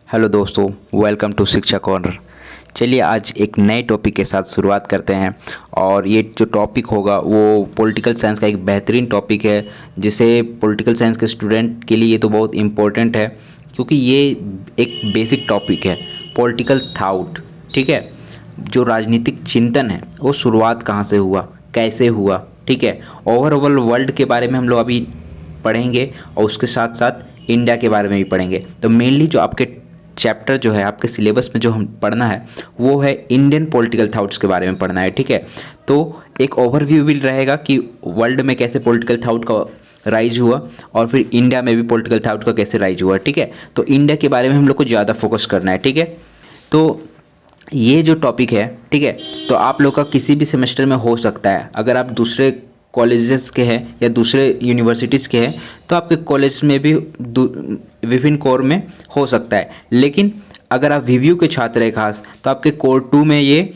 Hello दोस्तों, welcome to शिक्षा corner. चलिए आज एक नए टॉपिक के साथ शुरुआत करते हैं। और ये जो टॉपिक होगा वो पॉलिटिकल साइंस का एक बेहतरीन टॉपिक है, जिसे पॉलिटिकल साइंस के स्टूडेंट के लिए तो बहुत इम्पोर्टेंट है, क्योंकि ये एक बेसिक टॉपिक है। पॉलिटिकल थाउट, ठीक है। जो राजनीतिक चिंतन है वो शुरुआत कहाँ से हुआ, कैसे हुआ, ठीक है। ओवरऑल वर्ल्ड के बारे में हम लोग अभी पढ़ेंगे और उसके साथ साथ इंडिया के बारे में भी पढ़ेंगे। तो मेनली जो आपके चैप्टर जो है आपके सिलेबस में जो हम पढ़ना है वो है इंडियन पॉलिटिकल थाउट्स के बारे में पढ़ना है, ठीक है। तो एक ओवरव्यू भी रहेगा कि वर्ल्ड में कैसे पॉलिटिकल थाउट का राइज हुआ और फिर इंडिया में भी पॉलिटिकल थाउट का कैसे राइज हुआ, ठीक है। तो इंडिया के बारे में हम लोग को ज़्यादा फोकस करना है, ठीक है। तो ये जो टॉपिक है, ठीक है, तो आप लोग का किसी भी सेमेस्टर में हो सकता है। अगर आप दूसरे कॉलेजेस के हैं या दूसरे यूनिवर्सिटीज़ के हैं तो आपके कॉलेज में भी विभिन्न कोर में हो सकता है। लेकिन अगर आप वीव्यू के छात्र हैं खास, तो आपके कोर 2 में ये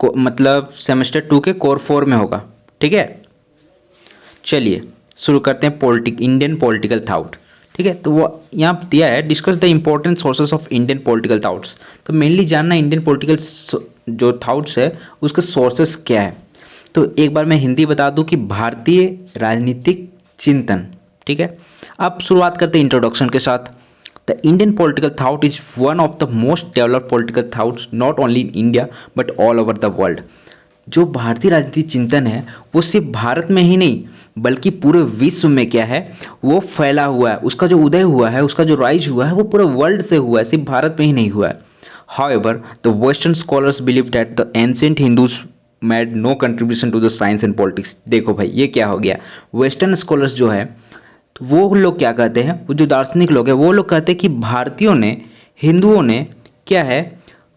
मतलब सेमेस्टर 2 के कोर 4 में होगा, ठीक है। चलिए शुरू करते हैं इंडियन पॉलिटिकल थाउट, ठीक है। तो वो यहाँ दिया है, discuss the important sources of Indian political thoughts. तो मेनली जानना इंडियन पॉलिटिकल जो थाउट्स है उसके सोर्सेस क्या है। तो एक बार मैं हिंदी बता दूं कि भारतीय राजनीतिक चिंतन, ठीक है। अब शुरुआत करते हैं इंट्रोडक्शन के साथ। The Indian political thought is one of the most developed political thoughts not only in India but all over the world. जो भारतीय राजनीतिक चिंतन है वो सिर्फ भारत में ही नहीं बल्कि पूरे विश्व में क्या है वो फैला हुआ है। उसका जो उदय हुआ है, उसका जो राइज हुआ है वो पूरे वर्ल्ड से हुआ है, सिर्फ भारत में ही नहीं हुआ है। However, the Western scholars believe that the ancient Hindus made no contribution to the science and politics। देखो भाई ये क्या हो गया, वेस्टर्न स्कॉलर्स जो है तो वो लोग क्या कहते हैं, वो जो दार्शनिक लोग हैं वो लोग कहते हैं कि भारतीयों ने, हिंदुओं ने क्या है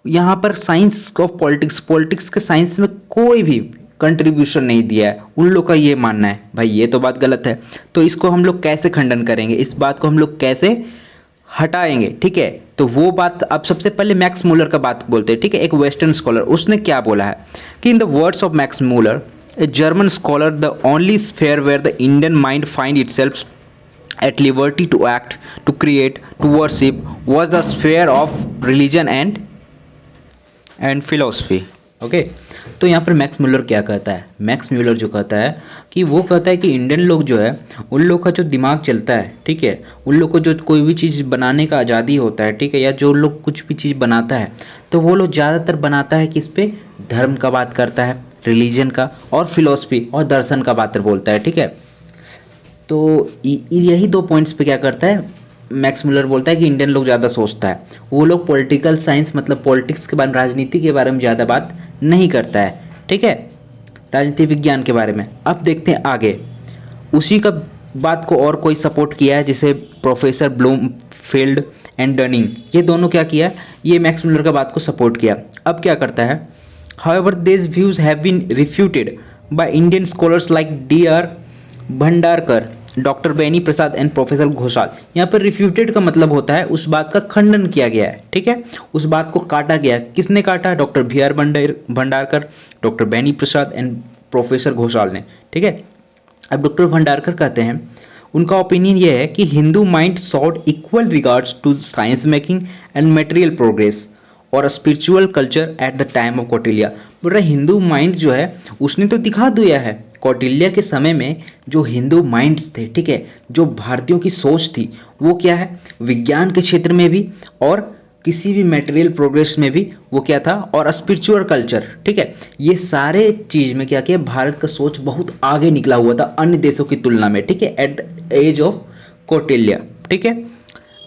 यहाँ पर साइंस ऑफ पॉलिटिक्स के साइंस में कोई भी कंट्रीब्यूशन नहीं दिया है। उन लोग का ये मानना है। भाई ये तो बात गलत है। तो इसको हम लोग कैसे खंडन करेंगे, इस बात को हम लोग कैसे हटाएंगे, ठीक है। तो वो बात अब सबसे पहले मैक्स मूलर का बात बोलते हैं, ठीक है। एक वेस्टर्न स्कॉलर, उसने क्या बोला है कि in the words of Max Muller, a German scholar, the only sphere where the Indian mind find itself at liberty to act, to create, to worship was the sphere of religion and philosophy। Okay तो यहाँ पर max Muller क्या कहता है, max Muller जो कहता है कि वो कहता है कि इंडियन लोग जो है उन लोग का जो दिमाग चलता है, ठीक है, उन लोग को जो कोई भी चीज़ बनाने का आज़ादी होता है, ठीक है, या जो लोग कुछ भी चीज़ बनाता है तो वो लोग ज़्यादातर बनाता है कि इस पे धर्म का बात करता है, रिलीजन का, और फिलोसफी और दर्शन का बात बोलता है, ठीक है। तो यही 2 पॉइंट्स पे क्या करता है मैक्स म्यूलर बोलता है कि इंडियन लोग ज़्यादा सोचता है। वो लोग पॉलिटिकल साइंस मतलब पॉलिटिक्स के बारे में, राजनीति के बारे में ज़्यादा बात नहीं करता है, ठीक है, राजनीति विज्ञान के बारे में। अब देखते हैं आगे, उसी का बात को और कोई सपोर्ट किया है, जैसे प्रोफेसर ब्लूमफील्ड एंड डनिंग, ये दोनों क्या किया, ये मैक्स म्यूलर का बात को सपोर्ट किया। अब क्या करता है, however this views have been refuted by Indian scholars like D.R. Bhandarkar, doctor Beni Prasad and professor Ghoshal. यहाँ पर रिफ्यूटेड का मतलब होता है उस बात का खंडन किया गया है, ठीक है, उस बात को काटा गया। किसने काटा, doctor B.R. Bhandarkar, doctor Beni Prasad and professor Ghoshal ने, ठीक है। अब डॉक्टर भंडारकर कहते हैं, उनका ओपिनियन ये है कि Hindu mind sought equal regards to science making and material progress और spiritual culture at the time of Kautilya. बोल रहे हिंदू माइंड जो है उसने तो दिखा दिया है, कौटिल्य के समय में जो हिंदू माइंड्स थे, ठीक है, जो भारतीयों की सोच थी वो क्या है, विज्ञान के क्षेत्र में भी और किसी भी मटेरियल प्रोग्रेस में भी वो क्या था, और स्पिरिचुअल कल्चर, ठीक है, ये सारे चीज में क्या किया, भारत का सोच बहुत आगे निकला हुआ था अन्य देशों की तुलना में, ठीक है, at the age of Kautilya, ठीक है।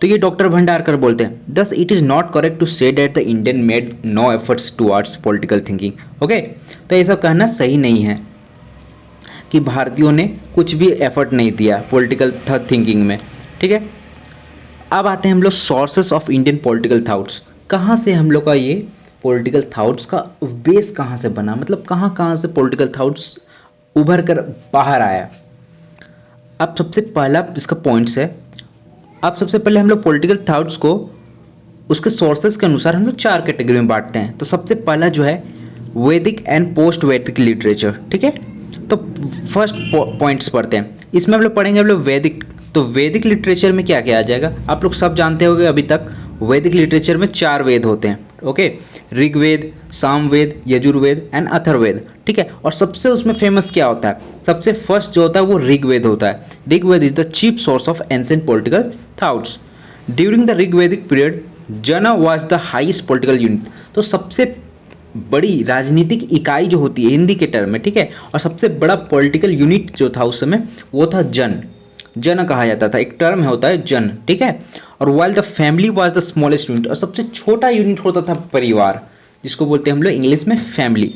तो ये डॉक्टर भंडारकर बोलते हैं, thus it is not correct to say that the Indian made no efforts towards political thinking. Okay तो ये सब कहना सही नहीं है कि भारतीयों ने कुछ भी एफर्ट नहीं दिया पॉलिटिकल थिंकिंग में, ठीक है। अब आते हैं हम लोग sources of Indian political thoughts. कहाँ से हम लोग का ये पॉलिटिकल थाउट्स का बेस कहाँ से बना, मतलब कहाँ कहाँ से पॉलिटिकल थाउट्स उभर कर बाहर आया। अब सबसे पहला इसका पॉइंट्स है, अब सबसे पहले हम लोग पॉलिटिकल थाउट्स को उसके सोर्सेस के अनुसार हम लोग 4 कैटेगरी में बांटते हैं। तो सबसे पहला जो है वैदिक एंड पोस्ट वैदिक लिटरेचर, ठीक है। तो फर्स्ट पॉइंट्स पढ़ते हैं, इसमें हम लोग पढ़ेंगे हम लोग वैदिक तो वैदिक लिटरेचर में क्या क्या आ जाएगा, आप लोग सब जानते होंगे अभी तक वैदिक लिटरेचर में 4 वेद होते हैं, ओके, ऋग्वेद, सामवेद, यजुर्वेद एंड अथर्ववेद, ठीक है। और सबसे उसमें फेमस क्या होता है, सबसे फर्स्ट जो होता है वो ऋग्वेद होता है। Rigveda is the chief source of ancient political thoughts. During the Rigvedic period jana was the highest political unit. तो सबसे बड़ी राजनीतिक इकाई जो होती है हिंदी के टर्म में, ठीक है, और सबसे बड़ा पॉलिटिकल यूनिट जो था उस समय वो था जन। जन कहा जाता था, एक टर्म होता है जन, ठीक है। और while the family was the smallest unit, और सबसे छोटा यूनिट होता था परिवार, जिसको बोलते हैं हम लोग इंग्लिश में family.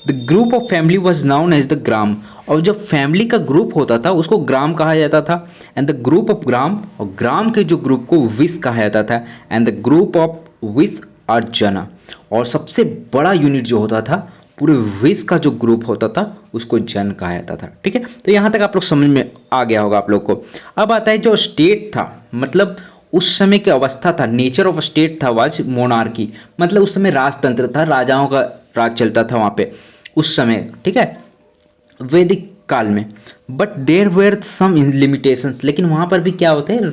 The group of family was known as the grama, और जब फैमिली का ग्रुप होता था उसको ग्राम कहा जाता था। And the group of gram, और ग्राम के जो ग्रुप को विस कहा जाता था। एंड द ग्रुप ऑफ विस आर जना, और सबसे बड़ा यूनिट जो होता था पूरे विश्व का जो ग्रुप होता था उसको जन कहा जाता था, ठीक है। तो यहाँ तक आप लोग समझ में आ गया होगा आप लोग को। अब आता है जो स्टेट था, मतलब उस समय की अवस्था था, नेचर ऑफ स्टेट था वाज मोनार्की, मतलब उस समय राजतंत्र था, राजाओं का राज चलता था वहाँ पे उस समय, ठीक है, वैदिक काल में। But there were some limitations, लेकिन वहाँ पर भी क्या होते हैं,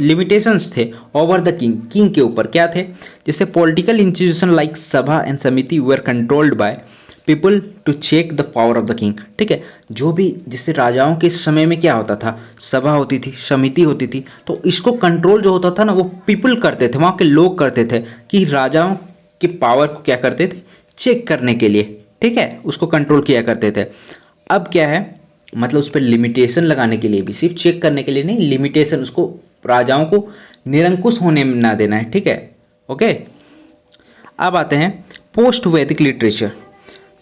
लिमिटेशंस थे ओवर द किंग, किंग के ऊपर क्या थे, जैसे political institution like sabha and samiti were controlled by people to check the power of the king, ठीक है। जो भी जैसे राजाओं के समय में क्या होता था, सभा होती थी, समिति होती थी, तो इसको कंट्रोल जो होता था ना वो पीपल करते थे, वहाँ के लोग करते थे कि राजाओं के पावर को क्या करते थे, चेक करने के लिए, ठीक है, उसको कंट्रोल किया करते थे। अब क्या है, मतलब उस पर लिमिटेशन लगाने के लिए भी, सिर्फ चेक करने के लिए नहीं, लिमिटेशन, उसको राजाओं को निरंकुश होने ना देना है, ठीक है, ओके। अब आते हैं पोस्ट वैदिक लिटरेचर।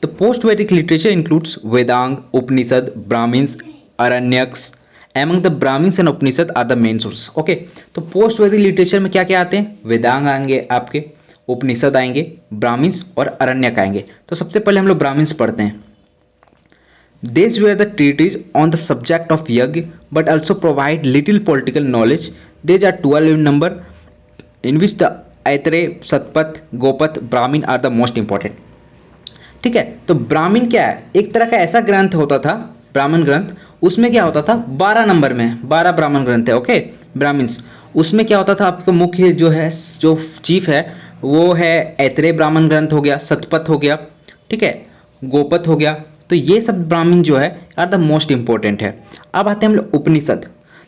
तो post Vedic literature includes Vedanga, Upanishad, Brahmanas, Aranyakas. Among the Brahmanas and Upanishad are the main source, okay. तो पोस्ट वैदिक लिटरेचर में क्या क्या आते हैं, वेदांग आएंगे आपके, उपनिषद आएंगे, ब्राह्मण्स और अरण्यक आएंगे। तो सबसे पहले हम लोग ब्राह्मण्स पढ़ते हैं। These were the treatises on the subject of yajna, but also provide little political knowledge. These are 12 in number, in which the Aitreya, Satpath, Gopath, Brahmin are the most important. ठीक है, तो ब्राह्मण क्या है, एक तरह का ऐसा ग्रंथ होता था, ब्राह्मण ग्रंथ, उसमें क्या होता था 12 नंबर में 12 ब्राह्मण ग्रंथ है, ओके, ब्राह्मण्स। उसमें क्या होता था, आपका मुख्य जो है, जो चीफ है वो है ऐतरेय ब्राह्मण ग्रंथ हो गया, सतपथ हो गया, ठीक है, गोपथ हो गया। तो ये सब ब्राह्मण जो है आर द मोस्ट इंपॉर्टेंट है। अब आते हैं हम लोग उपनिषद।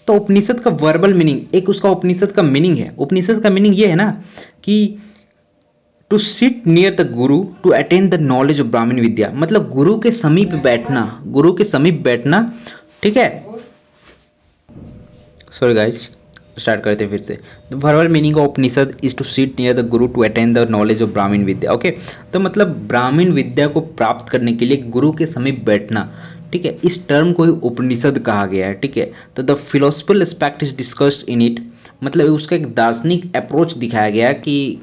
तो उपनिषद का वर्बल मीनिंग, एक उसका उपनिषद का मीनिंग है, उपनिषद का मीनिंग ये है ना कि to sit near the Guru to attain the knowledge of Brahman vidya, मतलब गुरु के समीप बैठना, गुरु के समीप बैठना, ठीक है। सॉरी गाइज, स्टार्ट करते हैं फिर से। The verbal meaning of Upanishad is to sit near the Guru to attain the knowledge of Brahman vidya, okay. तो मतलब ब्राह्मण विद्या को प्राप्त करने के लिए गुरु के समीप बैठना, ठीक है, इस टर्म को ही उपनिषद कहा गया है, ठीक है। तो the philosophical aspect is discussed in it, मतलब उसका एक दार्शनिक अप्रोच दिखाया गया है कि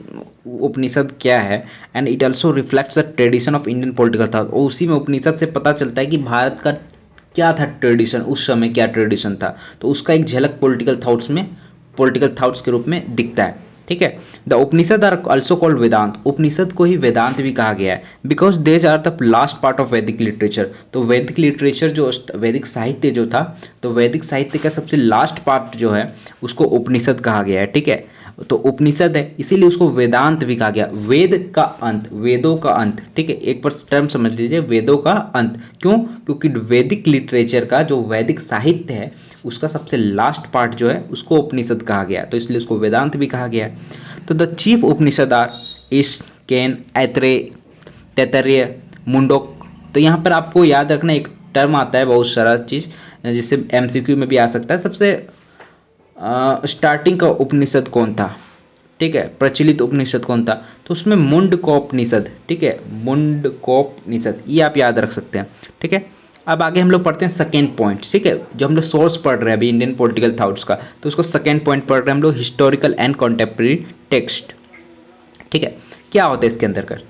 उपनिषद क्या है। And it also reflects the tradition of Indian political thought, और उसी में उपनिषद से पता चलता है कि भारत का क्या था ट्रेडिशन, उस समय क्या ट्रेडिशन था, तो उसका एक झलक पॉलिटिकल थॉट्स के रूप में दिखता है, ठीक है। The Upanishad are also called Vedanta, Upanishad को ही वेदांत भी कहा गया है, because they are the last part of Vedic literature. तो वैदिक लिटरेचर जो वैदिक साहित्य जो था, तो वैदिक साहित्य का सबसे लास्ट पार्ट जो है उसको उपनिषद कहा गया है, ठीक है। तो उपनिषद है, इसीलिए उसको वेदांत भी कहा गया, वेद का अंत, वेदों का अंत, ठीक है। एक बार टर्म समझ लीजिए, वेदों का अंत, क्यों, क्योंकि वैदिक लिटरेचर का जो वैदिक साहित्य है उसका सबसे लास्ट पार्ट जो है उसको उपनिषद कहा गया, तो इसलिए उसको वेदांत भी कहा गया। तो द चीफ उपनिषद आर ईश, केन, ऐतरेय, तैत्तरीय, मुंडक। तो यहाँ पर आपको याद रखना एक टर्म आता है बहुत सारा चीज़, जिससे एमसीक्यू में भी आ सकता है। सबसे स्टार्टिंग का उपनिषद कौन था, ठीक है, प्रचलित उपनिषद कौन था, तो उसमें मुंडकोपनिषद, ठीक है, मुंडकोपनिषद, ये आप याद रख सकते हैं, ठीक है। अब आगे हम लोग पढ़ते हैं सेकेंड पॉइंट, ठीक है। जो हम लोग सोर्स पढ़ रहे हैं अभी इंडियन पॉलिटिकल थॉट्स का, तो उसको सेकेंड पॉइंट पढ़ रहे हैं हम लोग, हिस्टोरिकल एंड कॉन्टेम्प्रेरी टेक्स्ट, ठीक है। क्या होता है इसके अंदर कर,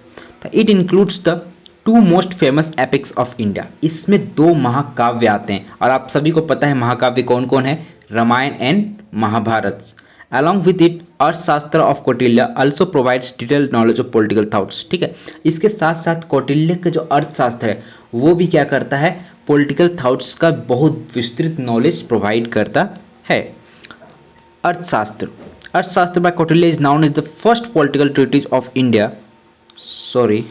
तो it includes the 2 most famous epics of India. इसमें 2 महाकाव्य आते हैं, और आप सभी को पता है महाकाव्य कौन कौन है, Ramayana and Mahabharata. Along with it Arthashastra of Kautilya also provides detailed knowledge of political thoughts, ठीक है। इसके साथ साथ कौटिल्य का जो अर्थशास्त्र है वो भी क्या करता है, पॉलिटिकल थॉट्स का बहुत विस्तृत नॉलेज प्रोवाइड करता है। Arthashastra, Arthashastra by Kautilya is known as the first political treatise of India. Sorry,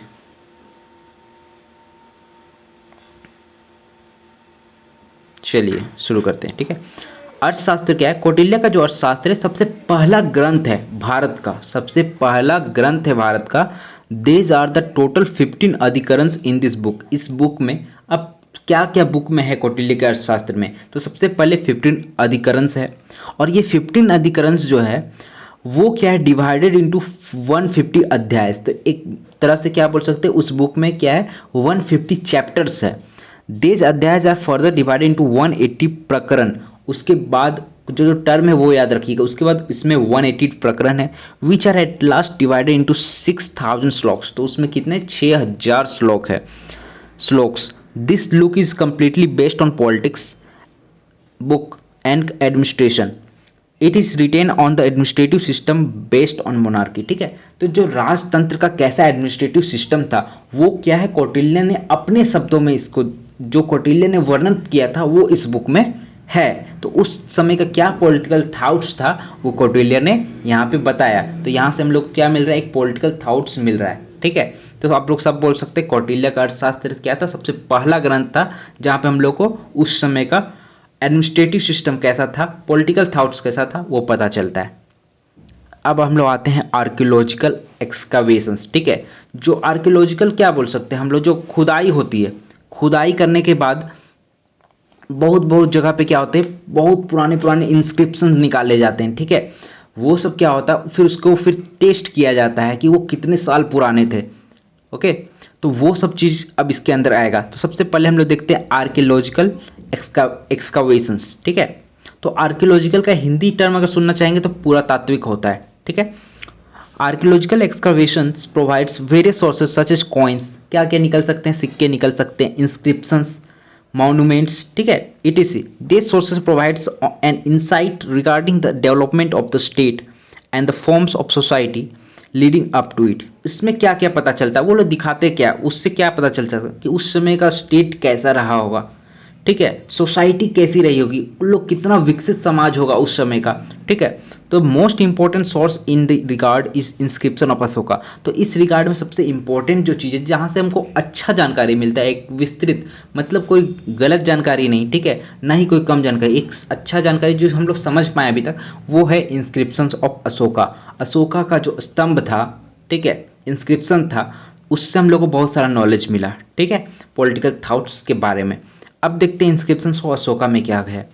चलिए शुरू करते हैं। ठीक है, अर्थशास्त्र क्या है? कौटिल्य का जो अर्थशास्त्र है सबसे पहला ग्रंथ है भारत का, सबसे पहला ग्रंथ है भारत का। They are the total 15 Adhikaranas in this book. इस बुक में अब क्या क्या बुक में है कौटिल्य के अर्थशास्त्र में? तो सबसे पहले 15 अधिकरण्स है, और ये 15 अधिकरण्स जो है वो क्या है, डिवाइडेड इनटू 150 अध्याय। तो एक तरह से क्या बोल सकते हैं, उस बुक में क्या है 150 चैप्टर्स है। देज अध्याय आर फर्दर डिवाइडेड इनटू 180 प्रकरण। उसके बाद जो टर्म है वो याद रखिएगा। उसके बाद इसमें 180 प्रकरण है, which are at last divided into 6000 shlokas. तो उसमें कितने 6000 श्लोक है, shlokas. This look is completely based on politics book and administration. It is written on the administrative system based on monarchy. ठीक है, तो जो राजतंत्र का कैसा एडमिनिस्ट्रेटिव सिस्टम था वो क्या है, कौटिल्य ने अपने शब्दों में इसको, जो कौटिल्य ने वर्णन किया था वो इस बुक में है। तो उस समय का क्या पॉलिटिकल थॉट्स था वो कौटिल्य ने यहाँ पे बताया। तो यहाँ से हम लोग क्या मिल रहा है, एक पॉलिटिकल थॉट्स मिल रहा है। ठीक है, तो आप लोग सब बोल सकते हैं कौटिल्य का अर्थशास्त्र क्या था, सबसे पहला ग्रंथ था जहाँ पे हम लोग को उस समय का एडमिनिस्ट्रेटिव सिस्टम कैसा था, पॉलिटिकल थॉट्स कैसा था वो पता चलता है। अब हम लोग आते हैं आर्कियोलॉजिकल एक्सकावेशंस। ठीक है, जो आर्कियोलॉजिकल क्या बोल सकते हैं हम लोग, जो खुदाई होती है, खुदाई करने के बाद बहुत बहुत जगह पे क्या होते हैं, बहुत पुराने पुराने इंस्क्रिप्शन निकाले जाते हैं। ठीक है, वो सब क्या होता है, फिर उसको फिर टेस्ट किया जाता है कि वो कितने साल पुराने थे। ओके, तो वो सब चीज़ अब इसके अंदर आएगा। तो सबसे पहले हम लोग देखते हैं आर्कियोलॉजिकल एक्सकावेशंस। ठीक है, तो आर्कियोलॉजिकल का हिंदी टर्म अगर सुनना चाहेंगे तो पुरातात्विक होता है। ठीक है, archaeological excavations provides various sources such as coins. क्या क्या निकल सकते हैं, सिक्के निकल सकते हैं, इंस्क्रिप्शंस, मॉन्यूमेंट्स। ठीक है, etc. These sources provides an insight regarding the development of the state and the forms of society leading up to it. इसमें क्या क्या पता चलता है, वो लोग दिखाते क्या, उससे क्या पता चलता है कि उस समय का स्टेट कैसा रहा होगा। ठीक है, सोसाइटी कैसी रही होगी, उन लोग कितना विकसित समाज होगा उस समय का। ठीक है, तो most important source in the regard is inscription of Ashoka. तो इस रिगार्ड में सबसे इंपॉर्टेंट जो चीज़ है जहाँ से हमको अच्छा जानकारी मिलता है, एक विस्तृत, मतलब कोई गलत जानकारी नहीं, ठीक है, ना ही कोई कम जानकारी, एक अच्छा जानकारी जो हम लोग समझ पाए अभी तक, वो है इंस्क्रिप्शंस ऑफ अशोका। अशोका का जो स्तंभ था, ठीक है, इंस्क्रिप्शन था, उससे हम लोग को बहुत सारा नॉलेज मिला। ठीक है, पॉलिटिकल थॉट्स के बारे में। अब देखते हैं इंस्क्रिप्शंस ऑफ अशोका में क्या है।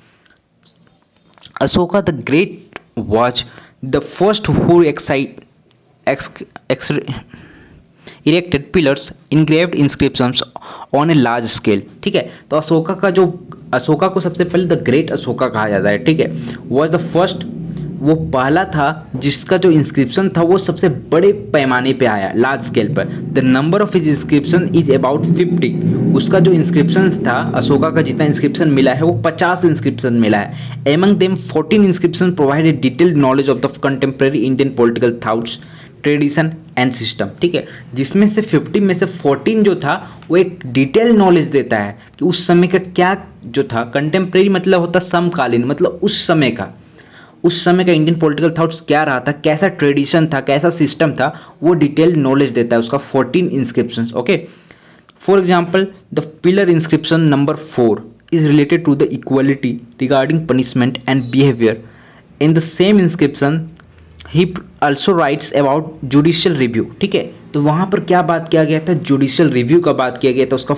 Ashoka the great was the first who erected pillars engraved inscriptions on a large scale। ठीक है, तो अशोका का जो, अशोका को सबसे पहले द ग्रेट अशोका कहा जाता है। ठीक है, वॉज द फर्स्ट, वो पहला था जिसका जो इंस्क्रिप्शन था वो सबसे बड़े पैमाने पे आया, लार्ज स्केल पर। The number of his inscription is about 50। उसका जो इंस्क्रिप्शन था, अशोका का जितना इंस्क्रिप्शन मिला है वो 50 इंस्क्रिप्शन मिला है। Among them 14 inscription provide a detailed knowledge of the contemporary Indian political thoughts, tradition and system. ठीक है, जिसमें से 50 में से 14 जो था वो एक डिटेल नॉलेज देता है कि उस समय का क्या जो था, कंटेम्प्रेरी मतलब होता समकालीन, मतलब उस समय का इंडियन पॉलिटिकल थॉट्स क्या रहा था, कैसा ट्रेडिशन था, कैसा सिस्टम था, वो डिटेल नॉलेज देता है उसका 14 inscriptions. Okay, for example the pillar inscription number 4 is related to the equality regarding punishment and behaviour. In the same inscription ही also writes about judicial review. ठीक है, तो वहाँ पर क्या बात किया गया था, जुडिशियल रिव्यू का बात किया गया था उसका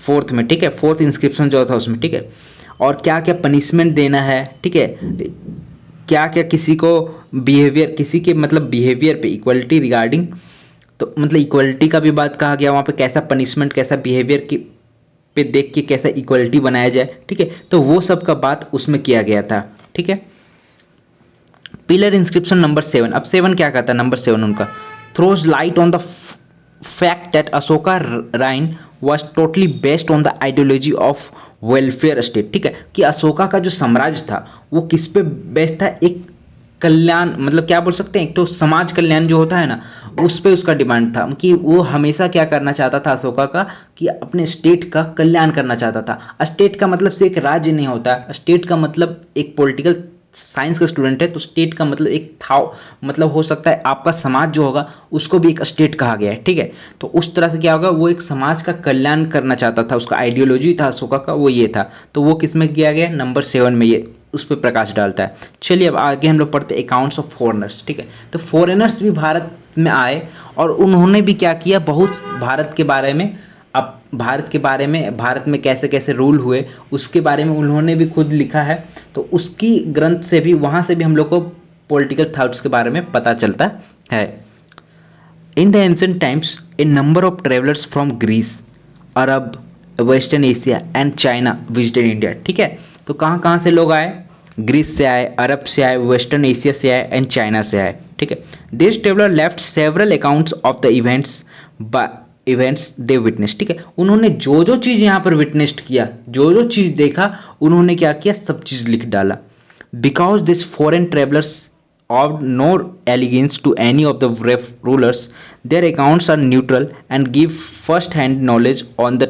फोर्थ में। ठीक है, फोर्थ इंस्क्रिप्शन जो था उसमें। ठीक है, और क्या क्या पनिशमेंट देना है, ठीक है, क्या क्या किसी को बिहेवियर, किसी के मतलब बिहेवियर पे इक्वलिटी रिगार्डिंग, तो मतलब इक्वलिटी का भी बात कहा गया वहाँ पे, कैसा पनिशमेंट, कैसा बिहेवियर की पे देख के कैसा इक्वलिटी बनाया जाए। ठीक है, तो वो सब का बात उसमें किया गया था। ठीक है, पिलर इंस्क्रिप्शन नंबर 7। अब 7 क्या कहता है, नंबर 7 उनका throws light on the fact that Ashoka reign was totally based on the ideology of welfare state। ठीक है, कि अशोका का जो साम्राज्य था वो किस पे बेस्ड था, एक कल्याण, मतलब क्या बोल सकते हैं, एक तो समाज कल्याण जो होता है ना, उस पे उसका डिमांड था कि वो हमेशा क्या करना चाहता था अशोका का, कि अपने स्टेट का कल्याण करना चाहता था। स्टेट का मतलब सिर्फ एक राज्य नहीं होता, स्टेट का मतलब एक पॉलिटिकल साइंस का स्टूडेंट है तो स्टेट का मतलब एक था, मतलब हो सकता है आपका समाज जो होगा उसको भी एक स्टेट कहा गया है, ठीक है। तो उस तरह से क्या होगा, वो एक समाज का कल्याण करना चाहता था, उसका आइडियोलॉजी था अशोका का, वो ये था। तो वो किस में किया गया, नंबर 7 में ये उस पर प्रकाश डालता है। चलिए अब आगे हम लोग पढ़ते हैं अकाउंट्स ऑफ फॉरेनर्स, ठीक है। तो फॉरेनर्स भी भारत में आए और उन्होंने भी क्या किया, बहुत भारत के बारे में, अब भारत के बारे में, भारत में कैसे कैसे रूल हुए उसके बारे में उन्होंने भी खुद लिखा है। तो उसकी ग्रंथ से भी, वहाँ से भी हम लोग को पॉलिटिकल थॉट्स के बारे में पता चलता है। In the ancient times a number of travellers from Greece, Arab, Western Asia and China visited India, ठीक है। तो कहाँ कहाँ से लोग आए, ग्रीस से आए, अरब से आए, वेस्टर्न एशिया से आए एंड चाइना से आए, ठीक है। This traveller left several accounts of the events they witness, ठीक है। उन्होंने जो जो चीज़ यहाँ पर विटनेस्ड किया, जो जो चीज़ देखा, उन्होंने क्या किया, सब चीज़ लिख डाला। Because this foreign travellers of no allegiance to any of the rulers, their accounts are neutral and give first hand knowledge on the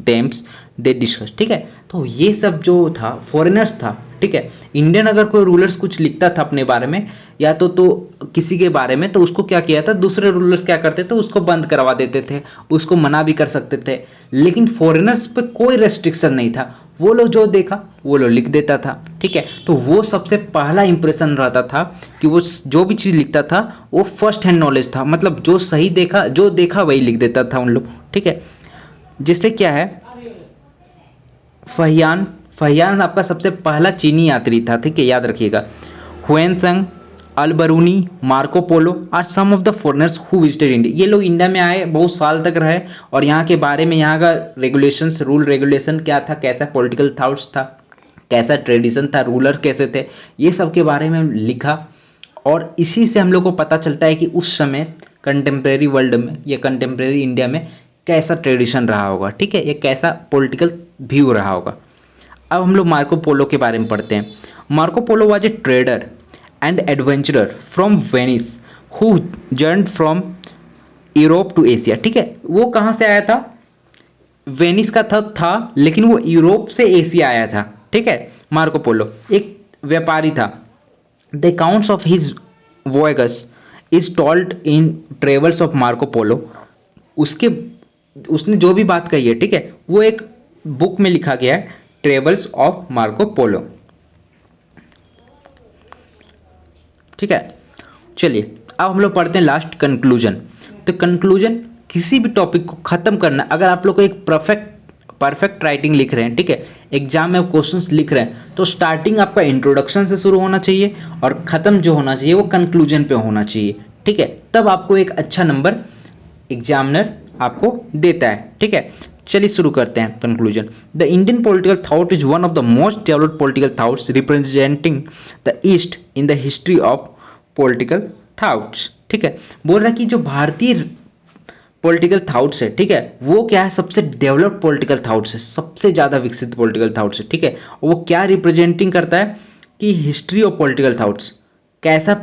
themes they discuss, ठीक है। तो ये सब जो था फॉरेनर्स था, ठीक है। इंडियन अगर कोई रूलर्स कुछ लिखता था अपने बारे में या तो किसी के बारे में, तो उसको क्या किया था, दूसरे रूलर्स क्या करते थे, उसको बंद करवा देते थे, उसको मना भी कर सकते थे। लेकिन फॉरेनर्स पे कोई रेस्ट्रिक्शन नहीं था, वो लोग जो देखा वो लोग लिख देता था, ठीक है। तो वो सबसे पहला इंप्रेशन रहता था कि वो जो भी चीज़ लिखता था वो फर्स्ट हैंड नॉलेज था, मतलब जो सही देखा, जो देखा वही लिख देता था उन लोग, ठीक है। जिससे क्या है, फहियान फहियान आपका सबसे पहला चीनी यात्री था, ठीक है, याद रखिएगा। Hiuen Tsang, Alberuni, Marco Polo are some of the foreigners who visited India, ये लोग इंडिया में आए, बहुत साल तक रहे और यहाँ के बारे में, यहाँ का रेगुलेशंस, रूल रेगुलेशन क्या था, कैसा पॉलिटिकल थॉट्स था, कैसा ट्रेडिशन था, रूलर कैसे थे, ये सब के बारे में लिखा। और इसी से हम लोग को पता चलता है कि उस समय कंटेम्प्रेरी वर्ल्ड में या कंटेम्प्रेरी इंडिया में कैसा ट्रेडिशन रहा होगा, ठीक है, ये कैसा पॉलिटिकल व्यू रहा होगा। अब हम लोग मार्को पोलो के बारे में पढ़ते हैं। Marco Polo was a trader and adventurer from Venice who journeyed from Europe to Asia, ठीक है। वो कहाँ से आया था, वेनिस का था लेकिन वो यूरोप से एशिया आया था, ठीक है। मार्को पोलो एक व्यापारी था। The accounts of his voyages is told in Travels of Marco Polo, उसने जो भी बात कही है, ठीक है, वो एक बुक में लिखा गया है, ट्रेवल्स ऑफ मार्को पोलो, ठीक है। चलिए अब हम लोग पढ़ते हैं लास्ट कंक्लूजन। तो कंक्लूजन, किसी भी टॉपिक को खत्म करना, अगर आप लोग को एक परफेक्ट राइटिंग लिख रहे हैं, ठीक है, एग्जाम में क्वेश्चंस लिख रहे हैं, तो स्टार्टिंग आपका इंट्रोडक्शन से शुरू होना चाहिए और खत्म जो होना चाहिए वो कंक्लूजन पे होना चाहिए, ठीक है। तब आपको एक अच्छा नंबर एग्जामिनर आपको देता है, ठीक है। चलिए शुरू करते हैं conclusion. The Indian political thought is one of the most developed political thoughts representing the east in the history of political thoughts, ठीक है। बोल रहा है कि जो भारतीय पॉलिटिकल थॉट्स है, ठीक है, वो क्या है, सबसे डेवलप्ड पॉलिटिकल थॉट्स है, सबसे ज़्यादा विकसित पॉलिटिकल थॉट्स है, ठीक है। वो क्या रिप्रेजेंटिंग करता है कि हिस्ट्री ऑफ पॉलिटिकल थॉट्स कैसा,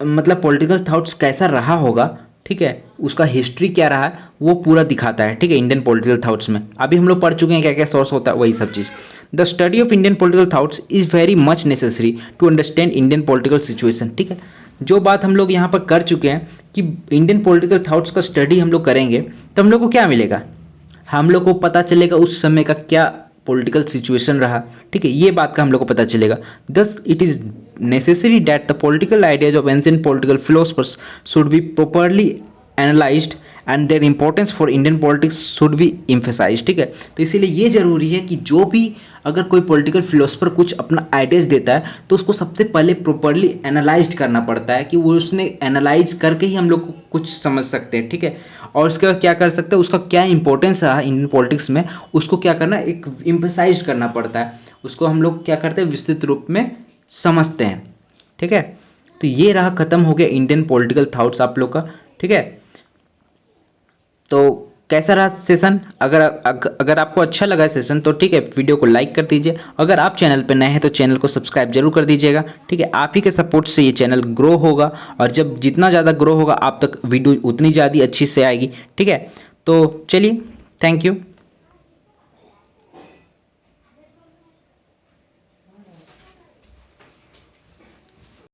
मतलब पॉलिटिकल थॉट्स कैसा रहा होगा, ठीक है, उसका हिस्ट्री क्या रहा है वो पूरा दिखाता है, ठीक है, इंडियन पॉलिटिकल थॉट्स में। अभी हम लोग पढ़ चुके हैं क्या क्या सोर्स होता है, वही सब चीज़। The study of Indian political thoughts is very much necessary to understand Indian political situation, ठीक है। जो बात हम लोग यहाँ पर कर चुके हैं कि इंडियन पॉलिटिकल थॉट्स का स्टडी हम लोग करेंगे तो हम लोग को क्या मिलेगा, हम लोग को पता चलेगा उस समय का क्या पॉलिटिकल सिचुएशन रहा, ठीक है, ये बात का हम लोग को पता चलेगा। दस it is necessary that the political ideas of ancient political philosophers should be properly analysed and their importance for Indian politics should be emphasised, ठीक है। तो इसीलिए ये जरूरी है कि जो भी अगर कोई पॉलिटिकल फिलोसफर कुछ अपना आइडियाज देता है तो उसको सबसे पहले प्रॉपरली एनालाइज करना पड़ता है, कि वो उसने एनालाइज करके ही हम लोग को कुछ समझ सकते हैं, ठीक है। और उसके बाद क्या कर सकते हैं, उसका क्या इंपॉर्टेंस रहा इंडियन पॉलिटिक्स में, उसको क्या करना, एक एम्फेसाइज करना पड़ता है, उसको हम लोग क्या करते हैं, विस्तृत रूप में समझते हैं, ठीक है। तो ये रहा, खत्म हो गया इंडियन पॉलिटिकल थॉट्स आप लोग का, ठीक है। तो कैसा रहा सेशन? अगर आपको अच्छा लगा सेशन तो ठीक है, वीडियो को लाइक कर दीजिए। अगर आप चैनल पर नए हैं तो चैनल को सब्सक्राइब जरूर कर दीजिएगा, ठीक है। आप ही के सपोर्ट से ये चैनल ग्रो होगा, और जब जितना ज़्यादा ग्रो होगा आप तक वीडियो उतनी ज़्यादा अच्छी से आएगी, ठीक है। तो चलिए, थैंक यू।